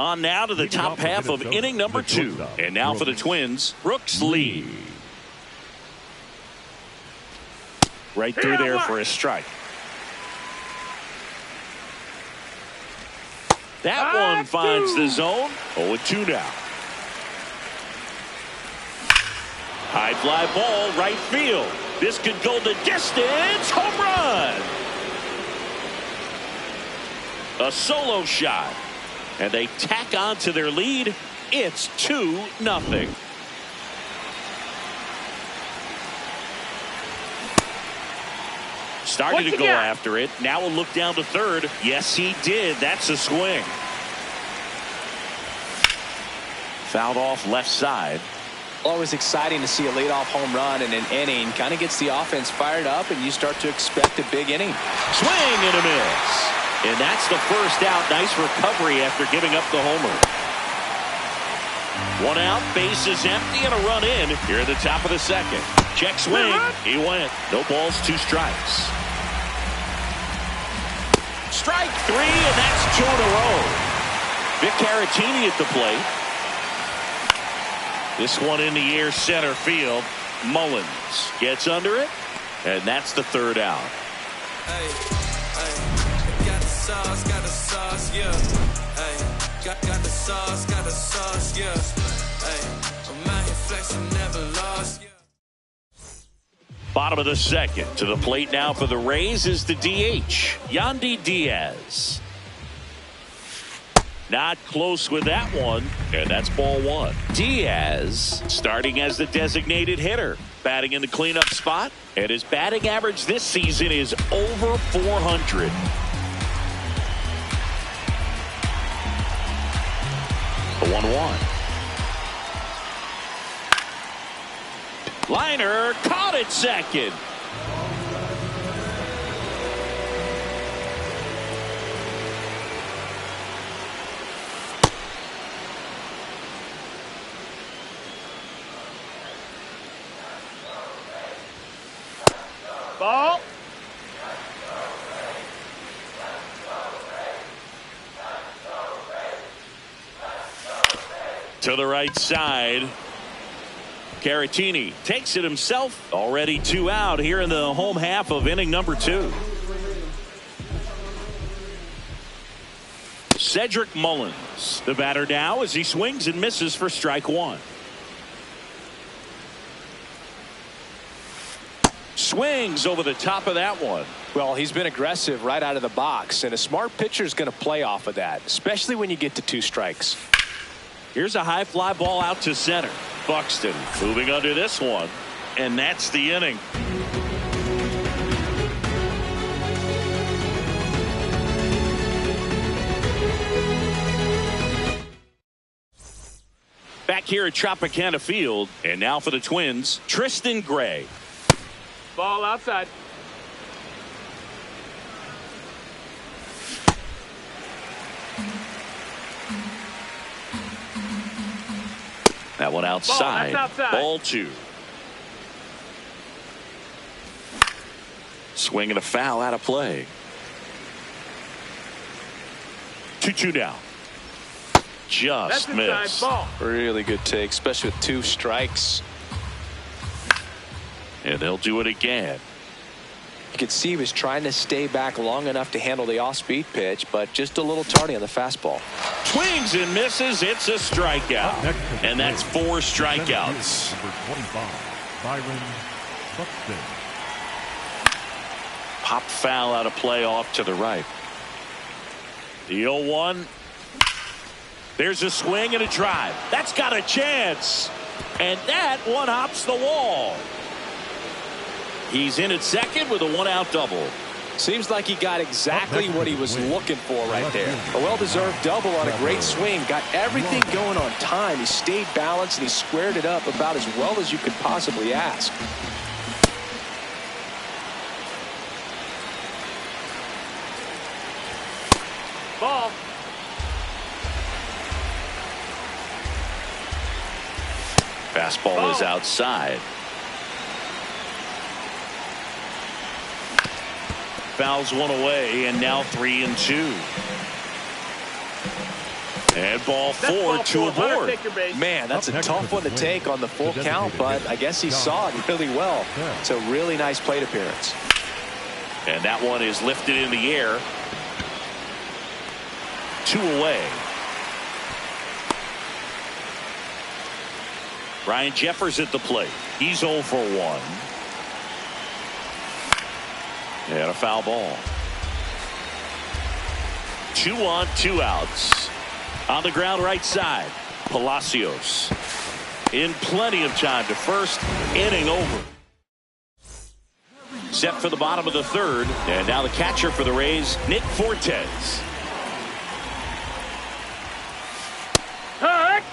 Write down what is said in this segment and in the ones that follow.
On now to the top half of inning number 2. And now for the Twins, Brooks Lee. Right through there for a strike. That one finds the zone. 0-2 now. High fly ball, right field. This could go the distance. Home run. A solo shot. And they tack on to their lead. It's 2-0. Starting to go after it. Now a look down to third. Yes, he did. That's a swing. Fouled off left side. Always exciting to see a leadoff home run in an inning. Kind of gets the offense fired up, and you start to expect a big inning. Swing and a miss. And that's the first out. Nice recovery after giving up the homer. 1 out, base is empty, and a run in here at the top of the second. Check swing. He went. No balls, 2 strikes. Strike 3, and that's 2 in a row. Vic Caratini at the plate. This one in the air center field. Mullins gets under it, and that's the 3rd out. Hey, hey, got the sauce, yeah. Hey, got the sauce, yeah. Hey, I'm out here flexing, never lost, yeah. Bottom of the second. To the plate now for the Rays is the DH, Yandy Diaz. Not close with that one, and that's ball 1. Diaz starting as the designated hitter, batting in the cleanup spot, and his batting average this season is over 400. The 1-1. Liner caught at second. Ball. To the right side. Caratini takes it himself. Already 2 out here in the home half of inning number 2. Cedric Mullins, the batter now as he swings and misses for strike 1. Swings over the top of that one. Well, he's been aggressive right out of the box, and a smart pitcher is going to play off of that, especially when you get to 2 strikes. Here's a high fly ball out to center. Buxton moving under this one, and that's the inning. Back here at Tropicana Field, and now for the Twins, Tristan Gray. Ball outside. That one outside. Ball 2. Swing and a foul out of play. 2-2 now. Just missed. Really good take, especially with 2 strikes. And they'll do it again. You could see he was trying to stay back long enough to handle the off-speed pitch, but just a little tardy on the fastball. Swings and misses. It's a strikeout. And that's 4 strikeouts. Number 25, Byron Buxton. Pop foul out of play off to the right. The 0-1. There's a swing and a drive. That's got a chance. And that one hops the wall. He's in at second with a 1-out double. Seems like he got exactly what he was looking for right there. A well-deserved double on a great swing. Got everything going on time. He stayed balanced and he squared it up about as well as you could possibly ask. Ball. Fastball is outside. Fouls one away, and now 3-2. And ball That's four ball to four. a Runner, board. take your base. Man, that's a tough one to take on the full count, but I guess he saw it really well. It's a really nice plate appearance. And that one is lifted in the air. 2 away. Ryan Jeffers at the plate. He's 0 for 1. And a foul ball. 2 on, 2 outs. On the ground right side, Palacios. In plenty of time to first. Inning over. Set for the bottom of the 3rd. And now the catcher for the Rays, Nick Fortes. Hurt.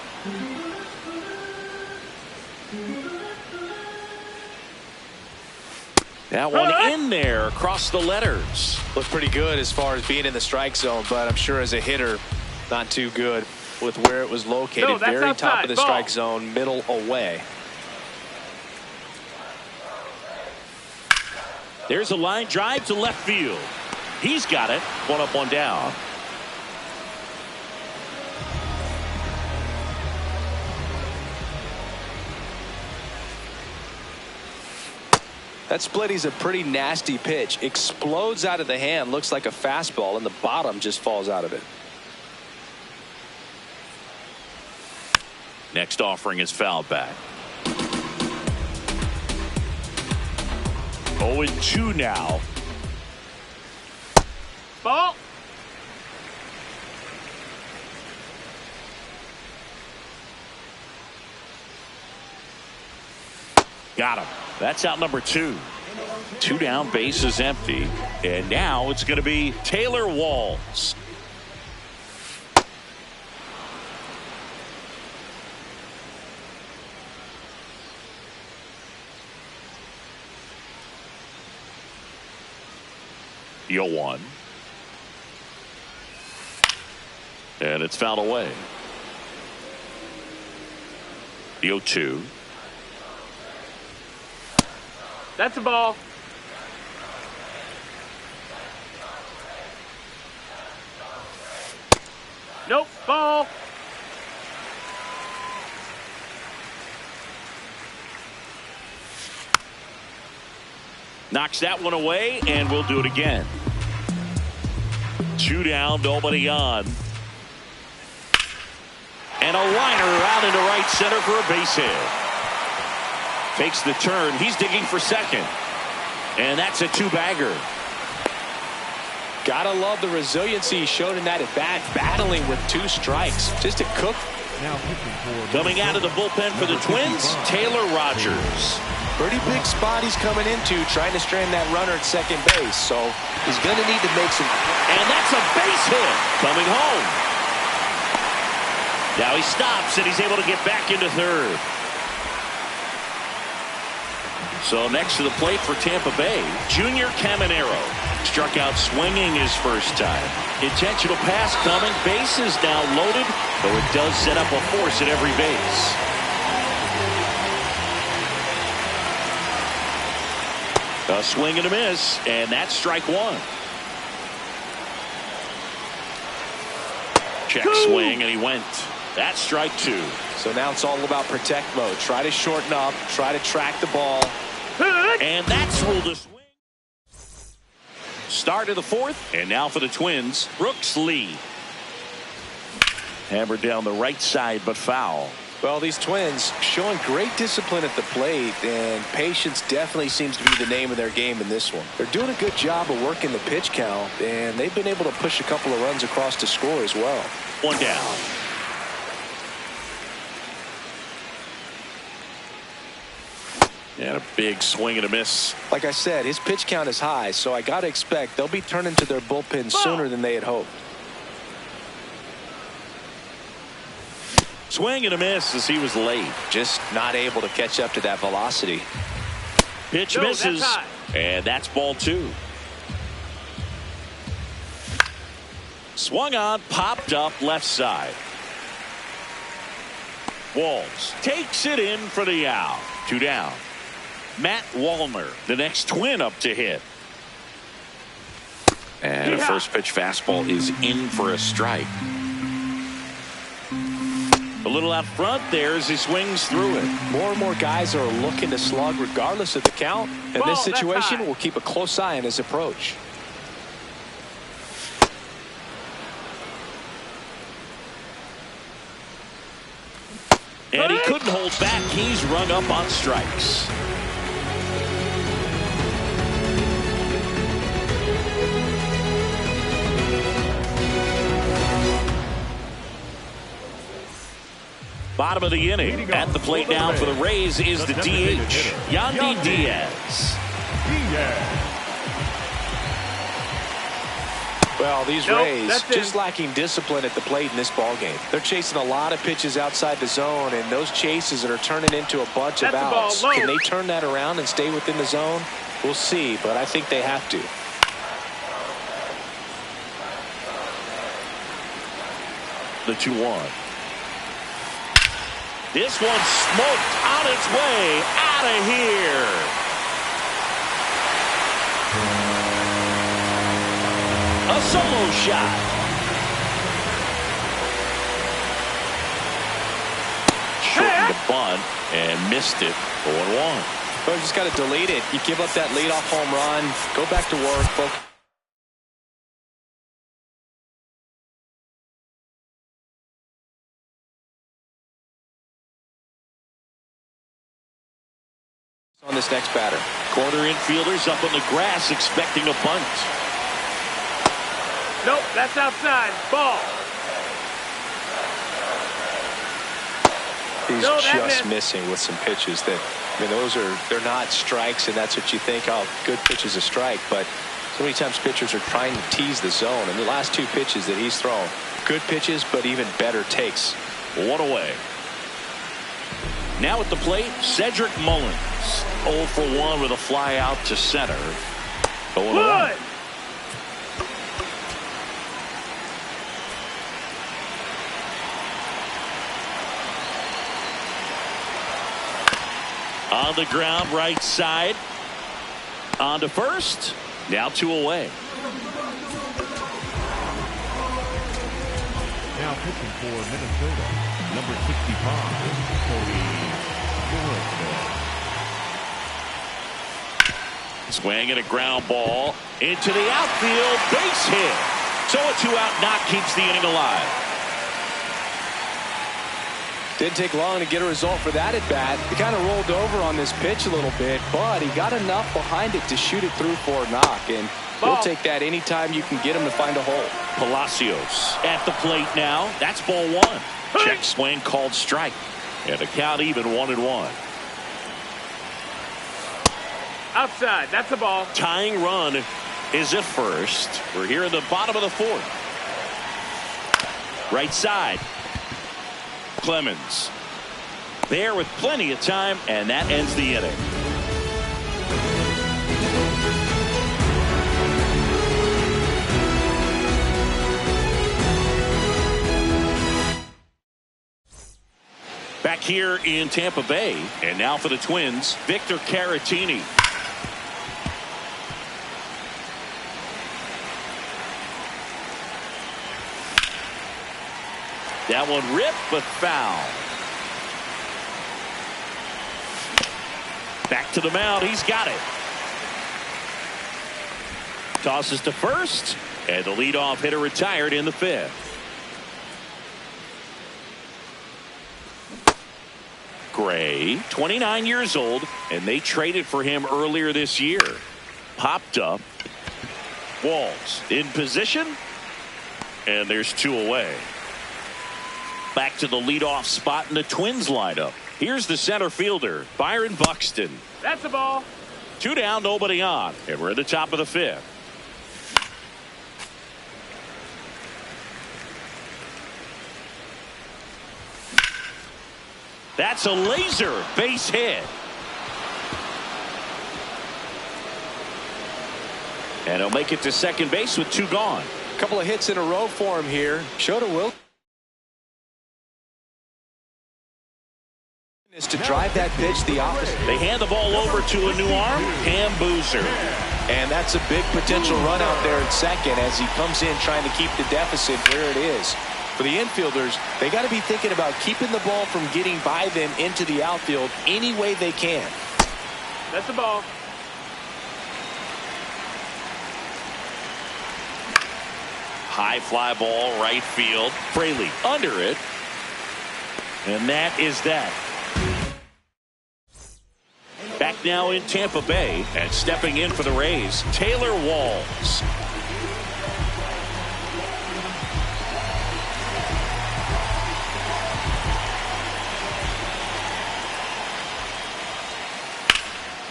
That one in there across the letters. Looked pretty good as far as being in the strike zone, but I'm sure as a hitter, not too good with where it was located. No, that's very outside. top of the Ball. strike zone, middle away. There's a line drive to left field. He's got it. 1 up, 1 down. That splitty's a pretty nasty pitch. Explodes out of the hand, looks like a fastball, and the bottom just falls out of it. Next offering is fouled back. 0-2 now. Ball. Got him. That's out number 2. 2 down, base is empty. And now it's going to be Taylor Walls. The 0-1. And it's fouled away. The 0-2. That's a ball. Nope. Ball. Knocks that one away, and we'll do it again. 2 down, nobody on. And a liner out into right center for a base hit. Takes the turn. He's digging for second. And that's a 2-bagger. Gotta love the resiliency he showed in that at bat, battling with 2 strikes. Just a cook. Now pitching for Coming out of the bullpen for the Twins, Taylor Rogers. Pretty big spot he's coming into, trying to strand that runner at second base. So he's going to need to make some. And that's a base hit coming home. Now he stops and he's able to get back into 3rd. So next to the plate for Tampa Bay, Junior Caminero. Struck out swinging his first time. Intentional pass coming. Base is now loaded, though it does set up a force at every base. A swing and a miss, and that's strike 1. Check swing, and he went. That's strike 2. So now it's all about protect mode. Try to shorten up, try to track the ball. And that's ruled a swing. Start of the 4th, and now for the Twins, Brooks Lee. Hammered down the right side, but foul. Well, these Twins showing great discipline at the plate, and patience definitely seems to be the name of their game in this one. They're doing a good job of working the pitch count, and they've been able to push a couple of runs across to score as well. 1 down. And a big swing and a miss. Like I said, his pitch count is high, so I got to expect they'll be turning to their bullpen sooner than they had hoped. Swing and a miss as he was late. Just not able to catch up to that velocity. Pitch No, misses. that's high. And that's ball 2. Swung on, popped up left side. Walls takes it in for the out. 2 down. Matt Wallner, the next Twin up to hit. And a first pitch fastball is in for a strike. A little out front there as he swings through it. More and more guys are looking to slug regardless of the count. In this situation, we'll keep a close eye on his approach. And he couldn't hold back. He's rung up on strikes. Bottom of the inning. At the plate now for the Rays is the DH, Yandy Diaz. Well, these Rays just lacking discipline at the plate in this ballgame. They're chasing a lot of pitches outside the zone, and those chases that are turning into a bunch of outs. Can they turn that around and stay within the zone? We'll see, but I think they have to. The 2-1. This one smoked on its way out of here. A solo shot. Shortened the bunt and missed it. 0-1. But you just got to delete it. You give up that leadoff home run. Go back to work, folks. On this next batter. Corner infielders up on the grass expecting a bunt. Nope, that's outside. Ball. He's just missing with some pitches that, I mean, they're not strikes, and that's what you think, oh, good pitch is a strike. But so many times pitchers are trying to tease the zone. And the last two pitches that he's thrown, good pitches, but even better takes. 1 away. Now at the plate, Cedric Mullins. 0 for 1 with a fly out to center. 0-1. On the ground, right side. On to first. Now 2 away. Now pitching for Minnesota, number 65, Cody. Swing and a ground ball into the outfield, base hit. So a 2-out knock keeps the inning alive. Didn't take long to get a result for that at bat. He kind of rolled over on this pitch a little bit, but he got enough behind it to shoot it through for a knock. And he'll take that anytime you can get him to find a hole. Palacios at the plate now. That's ball 1. Check swing called strike. And the count even 1-1. Outside. That's a ball. Tying run is at first. We're here in the bottom of the 4th. Right side. Clemens. There with plenty of time, and that ends the inning. Back here in Tampa Bay, and now for the Twins, Victor Caratini. That one ripped, but foul. Back to the mound. He's got it. Tosses to first, and the leadoff hitter retired in the 5th. Gray, 29 years old, and they traded for him earlier this year. Popped up. Walls in position, and there's 2 away. Back to the leadoff spot in the Twins lineup. Here's the center fielder, Byron Buxton. That's a ball. 2 down, nobody on, and we're at the top of the 5th. That's a laser base hit. And he'll make it to second base with 2 gone. A couple of hits in a row for him here. Showed a will is to drive that pitch the opposite. They hand the ball over to a new arm, Cam Boozer. And that's a big potential run out there at second as he comes in trying to keep the deficit where it is. For the infielders, they got to be thinking about keeping the ball from getting by them into the outfield any way they can. That's the ball. High fly ball, right field. Fraley under it. And that is that. Back now in Tampa Bay, and stepping in for the Rays, Taylor Walls.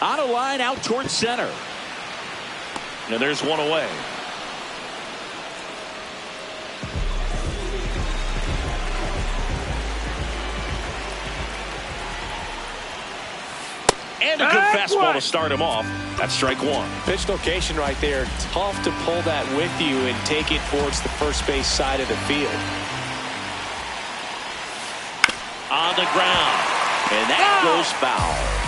On a line out towards center. And there's one away. And a good fastball to start him off. That's strike one. Pitch location right there. Tough to pull that with you and take it towards the first base side of the field. On the ground. And that goes foul.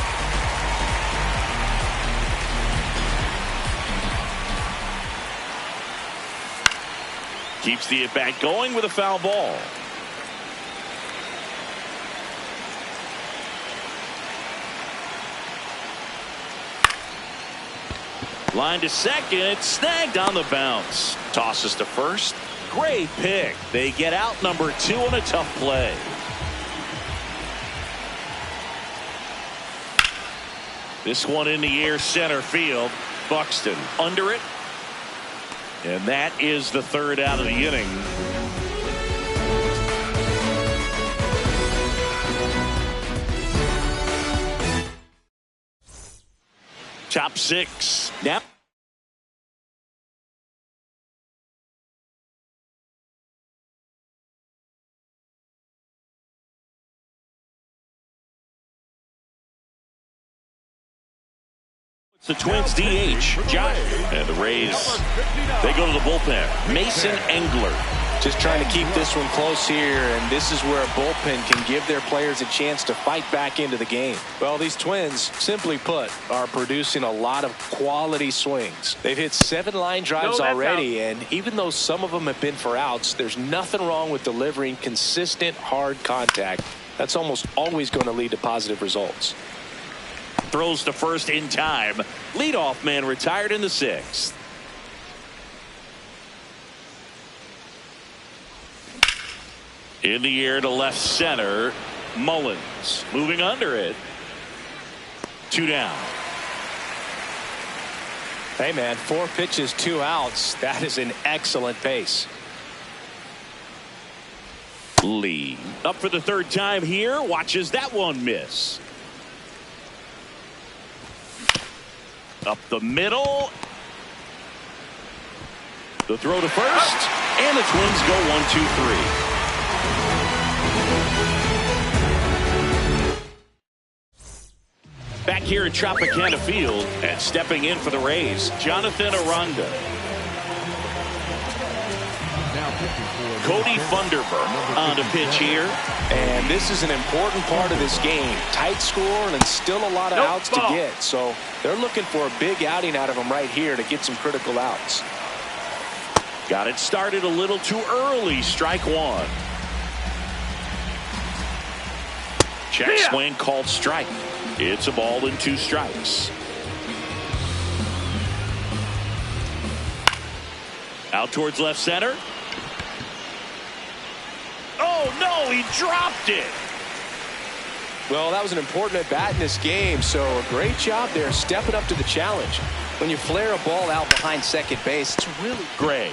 Keeps the at-bat going with a foul ball. Line to second, snagged on the bounce. Tosses to first. Great pick. They get out number 2 on a tough play. This one in the air, center field. Buxton under it. And that is the third out of the inning. Top 6. Now. It's the Twins DH, Josh. And the Rays, they go to the bullpen. Mason Engler. Just trying to keep this one close here, and this is where a bullpen can give their players a chance to fight back into the game. Well, these Twins, simply put, are producing a lot of quality swings. They've hit 7 line drives already, and even though some of them have been for outs, there's nothing wrong with delivering consistent, hard contact. That's almost always going to lead to positive results. Throws to first in time. Leadoff man retired in the 6th. In the air to left center. Mullins moving under it. 2 down. Hey man, 4 pitches, 2 outs. That is an excellent pace. Lee up for the 3rd time here. Watches that one miss. Up the middle. The throw to first. And the Twins go 1-2-3. Back here at Tropicana Field, and stepping in for the Rays, Jonathan Aranda. Cody Funderburk on the pitch here. And this is an important part of this game. Tight score and still a lot of outs to get. So they're looking for a big outing out of them right here to get some critical outs. Got it started a little too early. Strike 1. Check swing called strike. It's a ball and 2 strikes. Out towards left center. Oh no, he dropped it. Well, that was an important at bat in this game, so a great job there stepping up to the challenge. When you flare a ball out behind second base, it's really Gray.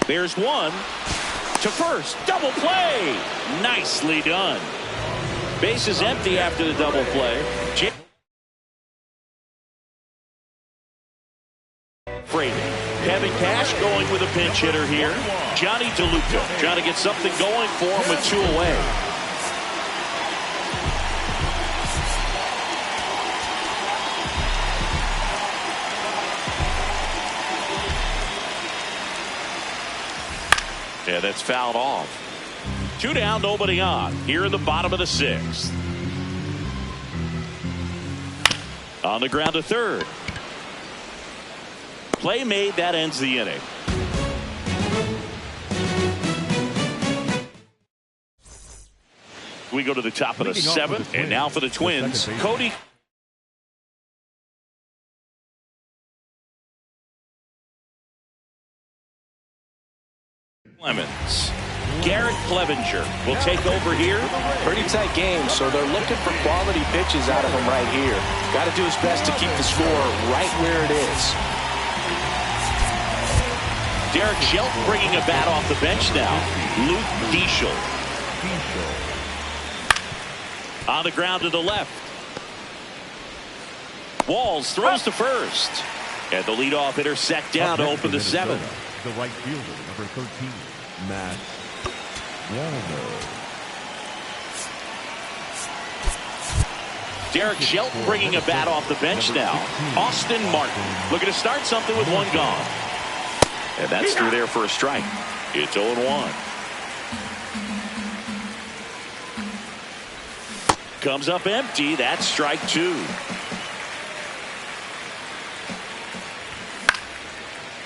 There's one to first. Double play. Nicely done. Base is empty after the double play. Fraley. Kevin Cash going with a pinch hitter here. Johnny DeLuca trying to get something going for him with 2 away. Yeah, that's fouled off. 2 down, nobody on. Here in the bottom of the 6th. On the ground to third. Play made, that ends the inning. We go to the top of the seventh, and now for the Twins, Cody. Clemens. Garrett Clevenger will take over here. Pretty tight game, so they're looking for quality pitches out of him right here. Got to do his best to keep the score right where it is. Derek Shelton bringing a bat off the bench now. Luke Diesel. On the ground to the left. Walls throws to first. And the leadoff hitter set down to open the seventh. The right fielder, number 13, Matt Walner. Derek Shelton bringing a bat off the bench now. Austin Martin looking to start something with one gone. And that's through there for a strike. It's 0-1. Comes up empty. That's strike two.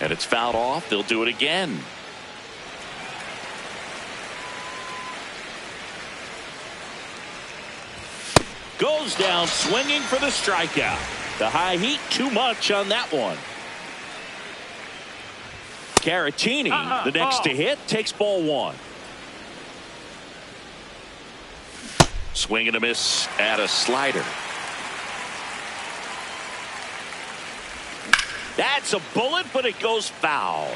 And it's fouled off. They'll do it again. Goes down swinging for the strikeout. The high heat too much on that one. Caratini, the next to hit, takes ball one. Swing and a miss at a slider. That's a bullet, but it goes foul.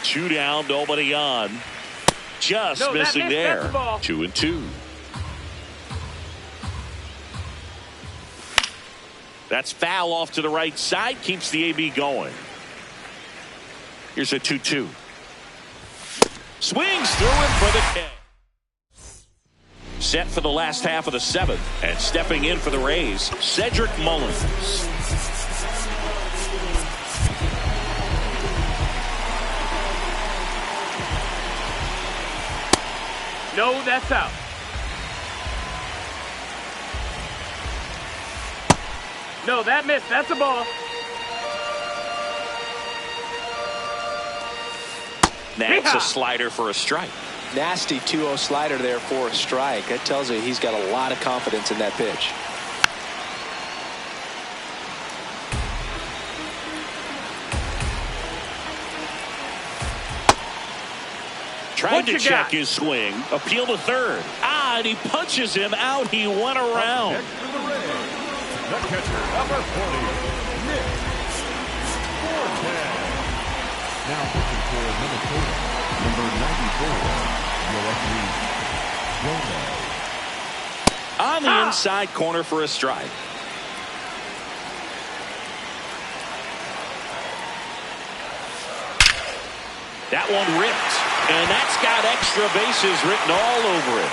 Two down, nobody on. Just missing there. 2-2. That's foul off to the right side. Keeps the AB going. Here's a 2-2. Swings through it for the K. Set for the last half of the seventh. And stepping in for the Rays, Cedric Mullins. No, that's out. No, that missed. That's a ball. That's a slider for a strike. Nasty 2-0 slider there for a strike. That tells you he's got a lot of confidence in that pitch. Tried to check his swing. Appeal to third. And he punches him out. He went around. The catcher, number 40, Nick Forte. Now pitching for Minnesota, number 94, On the inside corner for a strike. That one ripped. And that's got extra bases written all over it.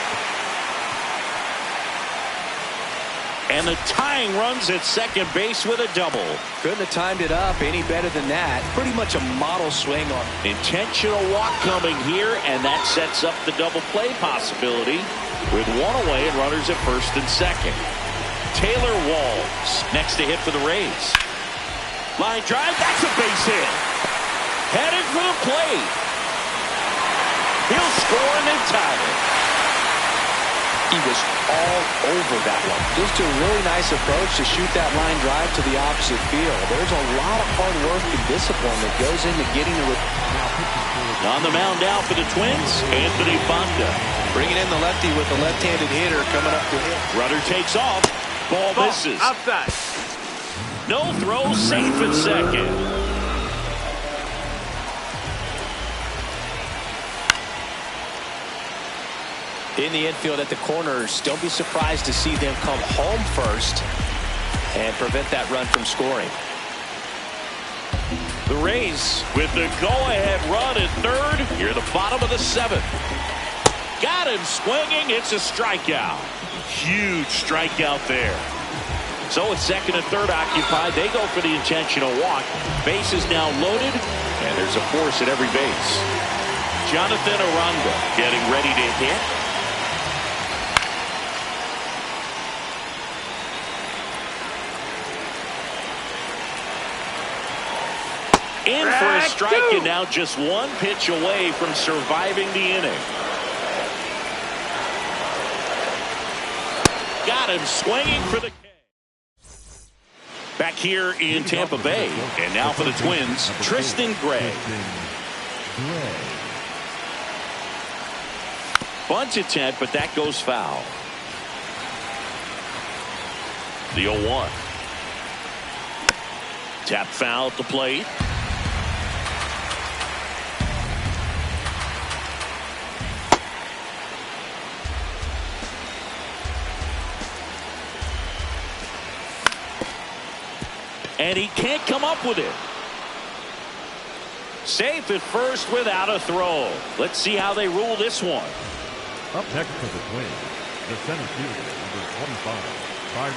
And the tying runs at second base with a double. Couldn't have timed it up any better than that. Pretty much a model swing on. Intentional walk coming here, and that sets up the double play possibility with one away and runners at first and second. Taylor Walls next to hit for the Rays. Line drive, that's a base hit. Headed for the plate. He'll score and then tie it. He was all over that one. Just a really nice approach to shoot that line drive to the opposite field. There's a lot of hard work and discipline that goes into getting the. On the mound now for the Twins, Anthony Fonda. Bringing in the lefty with the left-handed hitter coming up to hit. Runner takes off. Ball misses. Outside. No throw, safe at second. In the infield at the corners, don't be surprised to see them come home first and prevent that run from scoring. The Rays with the go-ahead run at third. Here at the bottom of the seventh. Got him swinging. It's a strikeout. Huge strikeout there. So with second and third occupied, they go for the intentional walk. Base is now loaded, and there's a force at every base. Jonathan Aranda getting ready to hit. In for a strike, and now just one pitch away from surviving the inning. Got him swinging for the K. Back here in Tampa Bay, and now for the Twins, Tristan Gray. Bunt attempt, but that goes foul. The 0-1. Tap foul at the plate. And he can't come up with it. Safe at first without a throw. Let's see how they rule this one. Up next for the Twins, the center fielder, number 25, Byron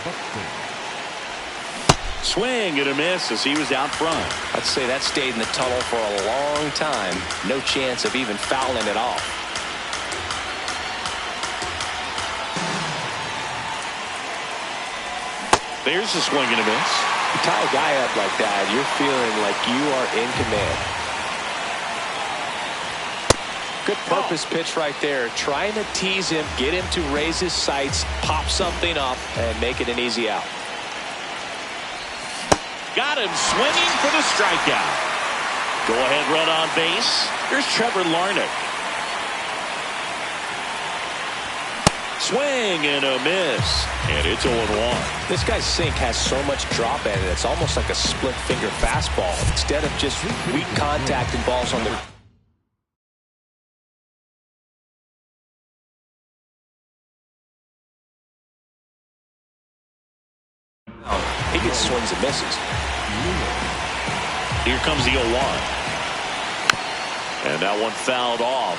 Buxton. Swing and a miss as he was out front. I'd say that stayed in the tunnel for a long time. No chance of even fouling it off. There's a swing and a miss. You tie a guy up like that, you're feeling like you are in command. Good purpose pitch right there. Trying to tease him, get him to raise his sights, pop something up, and make it an easy out. Got him swinging for the strikeout. Go ahead run on base. Here's Trevor Larnach. Swing and a miss. And it's 0-1. This guy's sink has so much drop in it. It's almost like a split finger fastball. Instead of just weak contact and balls on the... He gets swings and misses. Here comes the 0-1. And that one fouled off.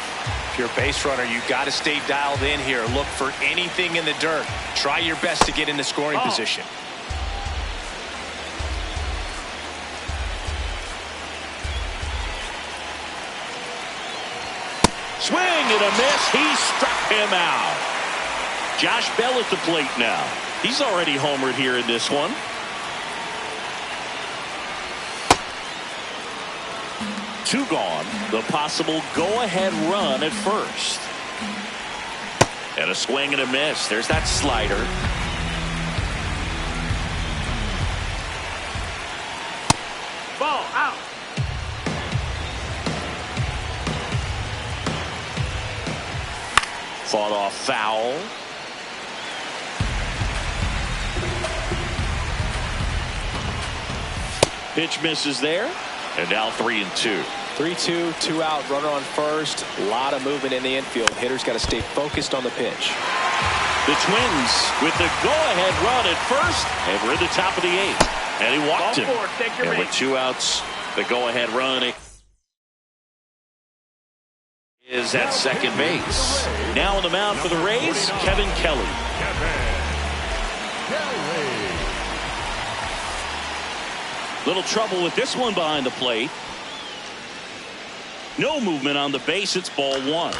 If you're a base runner, you got to stay dialed in here. Look for anything in the dirt. Try your best to get in the scoring position. Swing and a miss. He struck him out. Josh Bell at the plate now. He's already homered here in this one. Two gone. The possible go-ahead run at first. And a swing and a miss. There's that slider. Ball out. Fought off foul. Pitch misses there. And now 3-2. 3-2, 2 out, runner on first. A lot of movement in the infield. Hitter's got to stay focused on the pitch. The Twins with the go-ahead run at first, and we're at the top of the 8th. And he walked him. And with 2 outs, the go-ahead run is at second base. Now on the mound for the Rays, Kevin Kelly. Little trouble with this one behind the plate. No movement on the base. It's ball 1.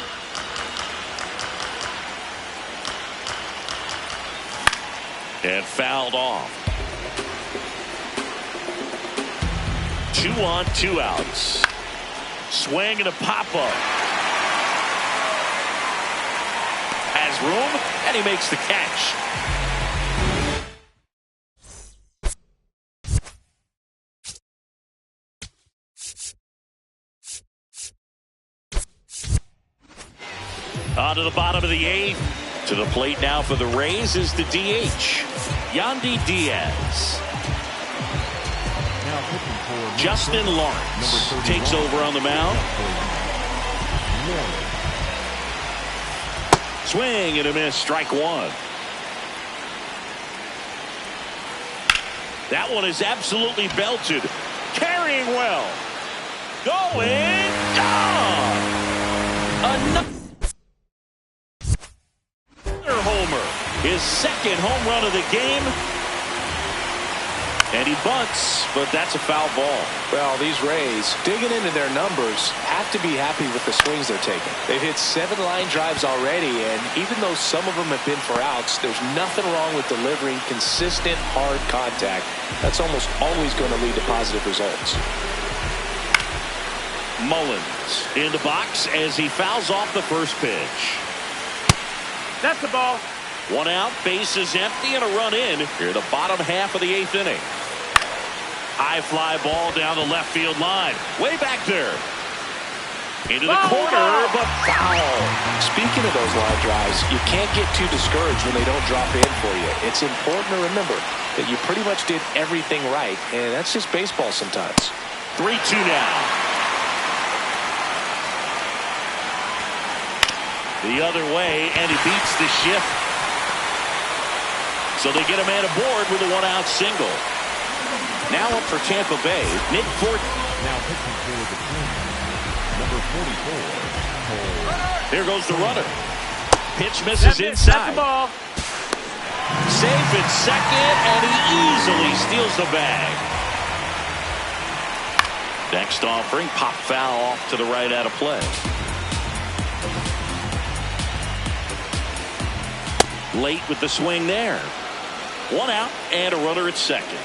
And fouled off. 2 on, 2 outs. Swing and a pop-up. Has room, and he makes the catch. On to the bottom of the 8th. To the plate now for the Rays is the DH, Yandy Diaz. Justin Lawrence takes over on the mound. Swing and a miss, strike 1. That one is absolutely belted. Carrying well. Going down. Another homer. His second home run of the game. And he bunts, but that's a foul ball. Well, these Rays, digging into their numbers, have to be happy with the swings they're taking. They've hit 7 line drives already, and even though some of them have been for outs, there's nothing wrong with delivering consistent, hard contact. That's almost always going to lead to positive results. Mullins in the box as he fouls off the first pitch. That's the ball. 1 out, base is empty, and a run in here the bottom half of the 8th inning. High fly ball down the left field line. Way back there. Into the corner, but foul. Speaking of those line drives, you can't get too discouraged when they don't drop in for you. It's important to remember that you pretty much did everything right, and that's just baseball sometimes. 3-2 now. The other way, and he beats the shift. So they get a man aboard with a 1-out single. Now up for Tampa Bay, Nick Ford. Now pitching for the Twins, number 44. There goes the runner. Pitch misses inside. That's the ball. Safe at second, and he easily steals the bag. Next offering, pop foul off to the right out of play. Late with the swing there. 1 out and a runner at second.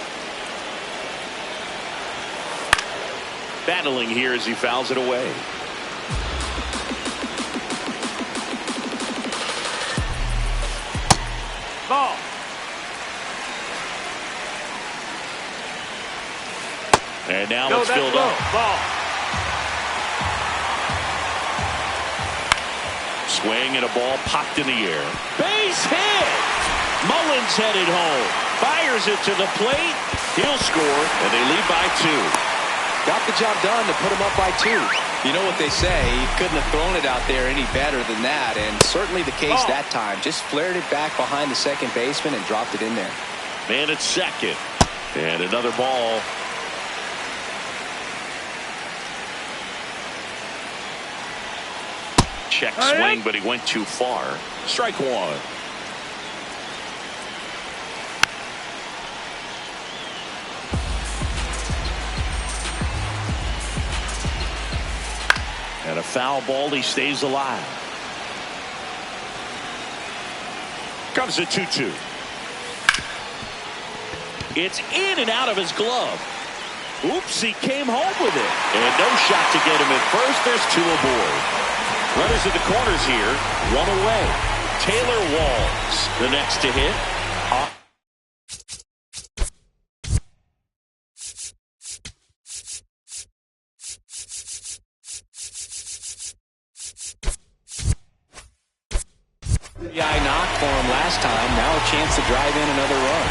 Battling here as he fouls it away. Ball. And now No, it's that's filled low. up. Ball. Swing and a ball popped in the air. Base hit! Mullins headed home. Fires it to the plate. He'll score, and they lead by 2. Got the job done to put him up by 2. You know what they say, he couldn't have thrown it out there any better than that, and certainly the case that time. Just flared it back behind the second baseman and dropped it in there. Man at second. And another ball. Check swing, but he went too far. Strike 1. And a foul ball, he stays alive. Comes a 2-2. It's in and out of his glove. Oops, he came home with it. And no shot to get him at first. There's 2 aboard. Runners at the corners here. 1 away. Taylor Walls, the next to hit. I knocked for him last time. Now a chance to drive in another run.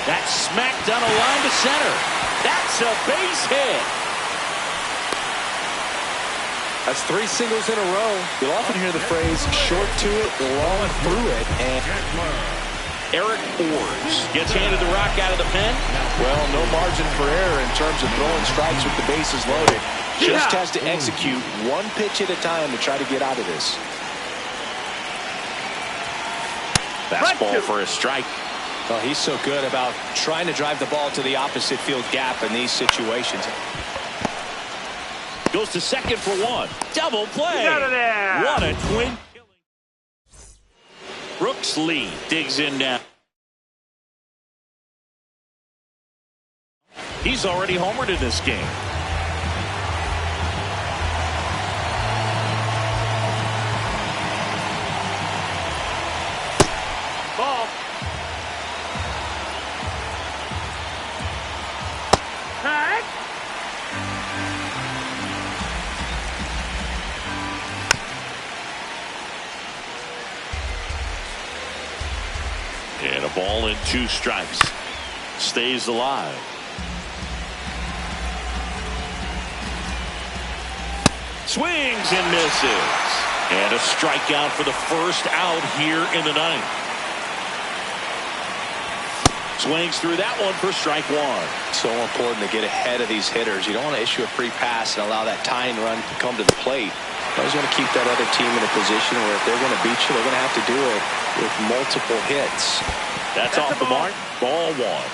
That's smacked down a line to center. That's a base hit. That's 3 singles in a row. You'll often hear the phrase short to it, long through it. And Eric Ors gets handed the rock out of the pen. well, no margin for error in terms of throwing strikes with the bases loaded. Just has to execute 1 pitch at a time to try to get out of this. Fastball for a strike. Well, he's so good about trying to drive the ball to the opposite field gap in these situations. Goes to second for 1. Double play. Get out of there. What a twin. Brooks Lee digs in now. He's already homered in this game. Ball. Tag. And a ball and 2 strikes. Stays alive. Swings and misses. And a strikeout for the first out here in the 9th. Swings through that one for strike 1. So important to get ahead of these hitters. You don't want to issue a free pass and allow that tying run to come to the plate. You always want to keep that other team in a position where if they're going to beat you, they're going to have to do it with multiple hits. That's off the mark. Ball one.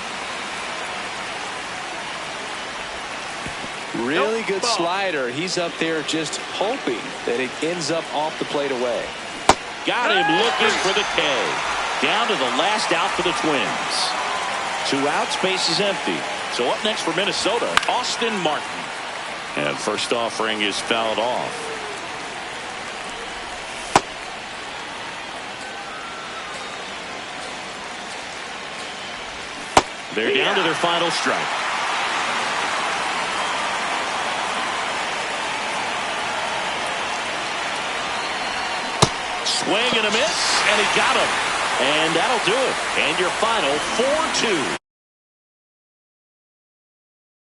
Really good slider. He's up there just hoping that it ends up off the plate away. Got him looking for the K. Down to the last out for the Twins. 2 outs, base is empty. So up next for Minnesota, Austin Martin. And first offering is fouled off. They're down to their final strike. Swing and a miss, and he got him. And that'll do it. And your final 4-2.